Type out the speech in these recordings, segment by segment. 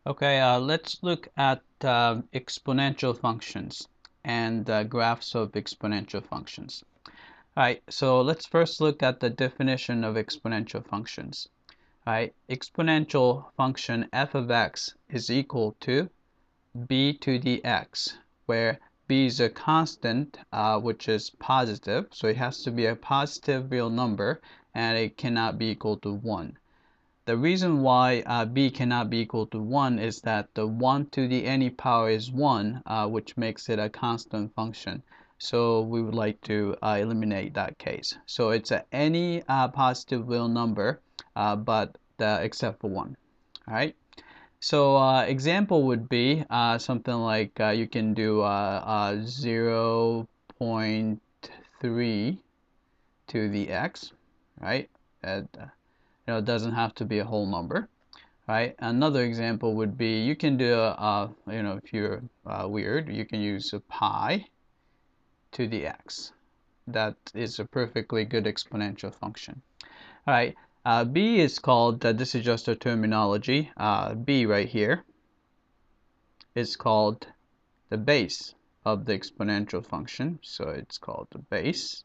Okay, let's look at exponential functions and graphs of exponential functions. All right, so let's first look at the definition of exponential functions. All right, exponential function f of x is equal to b to the x, where b is a constant, which is positive, so it has to be a positive real number, and it cannot be equal to 1. The reason why b cannot be equal to 1 is that the 1 to the any power is 1, which makes it a constant function. So we would like to eliminate that case. So it's any positive real number, but except for 1. All right. So example would be something like you can do 0.3 to the x, right? It doesn't have to be a whole number, right? Another example would be you can do if you're weird, you can use a pi to the x. That is a perfectly good exponential function. All right, b is called, this is just a terminology, b right here is called the base of the exponential function, so it's called the base.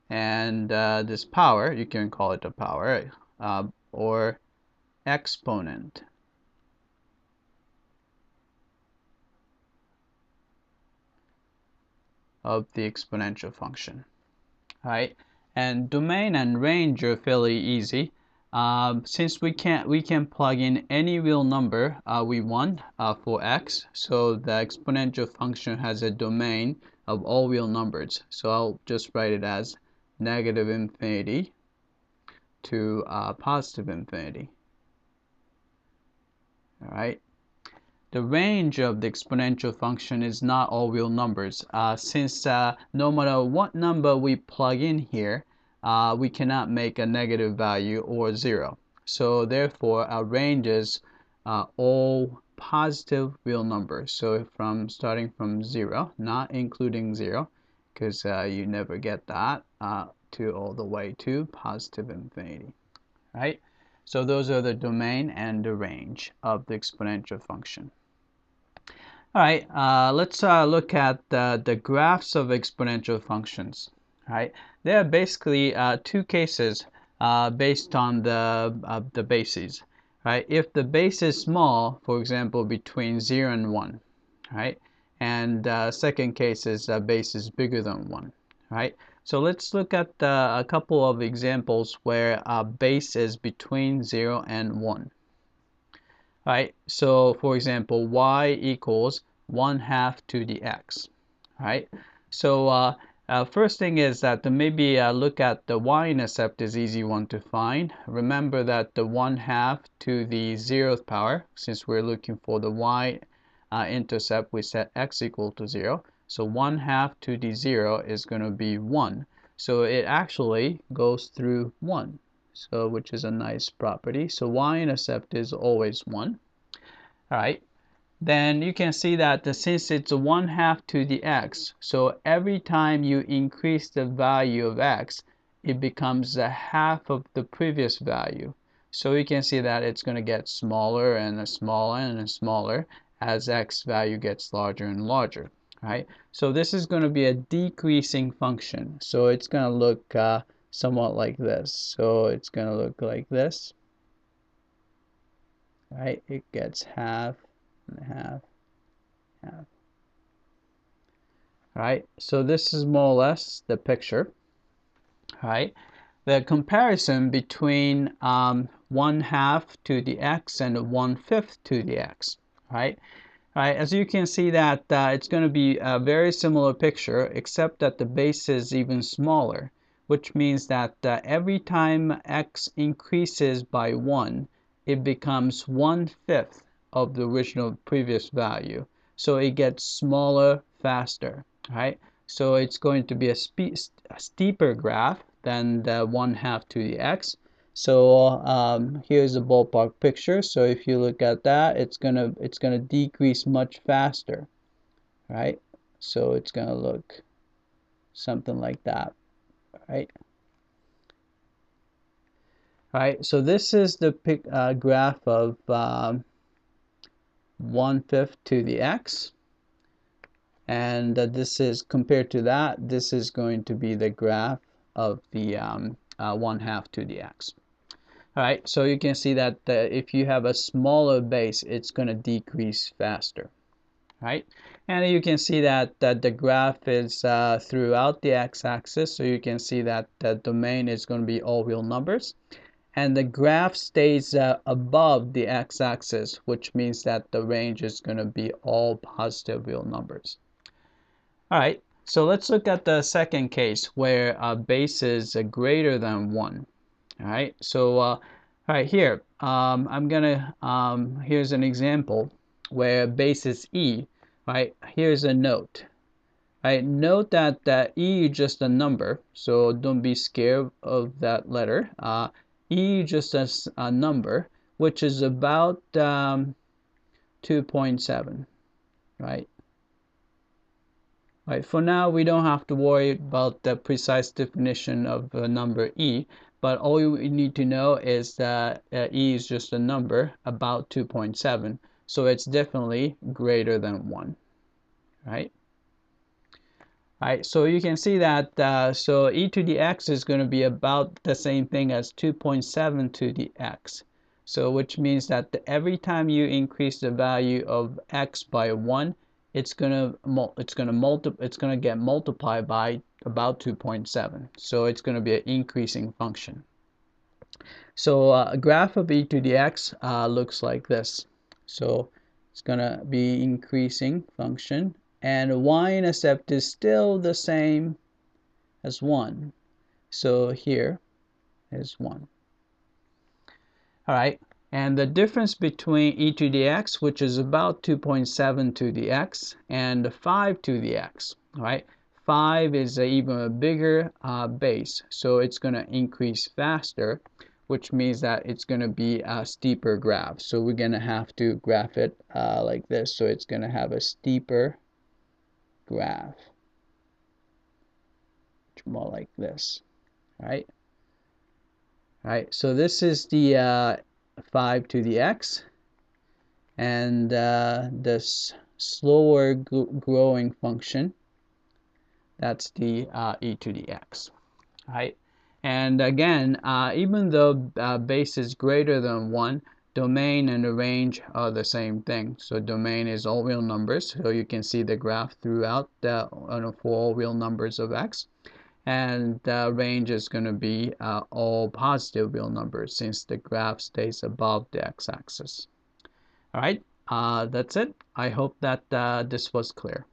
And this power, you can call it a power, or exponent of the exponential function. All right, and domain and range are fairly easy. Since we can plug in any real number we want for x, so the exponential function has a domain of all real numbers. So I'll just write it as negative infinity to positive infinity. All right. The range of the exponential function is not all real numbers. Since no matter what number we plug in here, we cannot make a negative value or 0. So therefore, our range is all positive real numbers. So starting from 0, not including 0, because you never get that, to all the way to positive infinity. Right? So those are the domain and the range of the exponential function. All right, let's look at the graphs of exponential functions. All right, there are basically two cases based on the bases. Right, if the base is small, for example, between 0 and 1, right, and second case is base is bigger than 1, right. So let's look at a couple of examples where base is between 0 and 1. Right, so for example, y equals 1/2 to the x. Right, so first thing is that maybe look at the y-intercept is easy one to find. Remember that the 1/2 to the 0th power, since we're looking for the y-intercept, we set x equal to 0. So 1/2 to the 0 is going to be 1. So it actually goes through 1. So which is a nice property. So y-intercept is always 1. All right, then you can see that since it's 1/2 to the x, so every time you increase the value of x, it becomes a half of the previous value. So you can see that it's going to get smaller and smaller and smaller as x value gets larger and larger. Right, so this is going to be a decreasing function. So it's going to look somewhat like this. So it's going to look like this. Right, it gets half and half, half. Right, so this is more or less the picture. Right, the comparison between 1/2 to the x and 1/5 to the x. Right, as you can see that it's going to be a very similar picture, except that the base is even smaller, which means that every time x increases by 1, it becomes 1/5 of the original previous value. So it gets smaller faster, right? So it's going to be a steeper graph than the 1/2 to the x. So here's a ballpark picture. So if you look at that, it's gonna decrease much faster, right? So it's gonna look something like that, right? Right, so this is the graph of 1/5 to the x, and this is compared to that, this is going to be the graph of the 1/2 to the x. All right, so you can see that if you have a smaller base, it's going to decrease faster, right? And you can see that the graph is throughout the x-axis, so you can see that the domain is going to be all real numbers. And the graph stays above the x-axis, which means that the range is going to be all positive real numbers. All right, so let's look at the second case where base is greater than 1. All right, so right here, here's an example where base is e, right? Here's a note. Right, note that e is just a number, so don't be scared of that letter. E just as a number, which is about 2.7, right? Right, for now, we don't have to worry about the precise definition of the number e, but all you need to know is that e is just a number about 2.7, so it's definitely greater than 1, right? Right, so you can see that so e to the x is going to be about the same thing as 2.7 to the x. So which means that every time you increase the value of x by 1, it's going to get multiplied by about 2.7. So it's going to be an increasing function. So a graph of e to the x looks like this. So it's going to be increasing function, and y-intercept is still the same as 1. So here is 1. All right, and the difference between e to the x, which is about 2.7 to the x, and 5 to the x, all right? 5 is even a bigger base, so it's going to increase faster, which means that it's going to be a steeper graph. So we're going to have to graph it like this. So it's going to have a steeper graph, more like this, right? All right, so this is the 5 to the x, and this slower growing function, that's the e to the x, right? And again, even though base is greater than 1, domain and the range are the same thing. So domain is all real numbers, so you can see the graph throughout for all real numbers of x. And the range is going to be all positive real numbers, since the graph stays above the x-axis. All right, that's it. I hope that this was clear.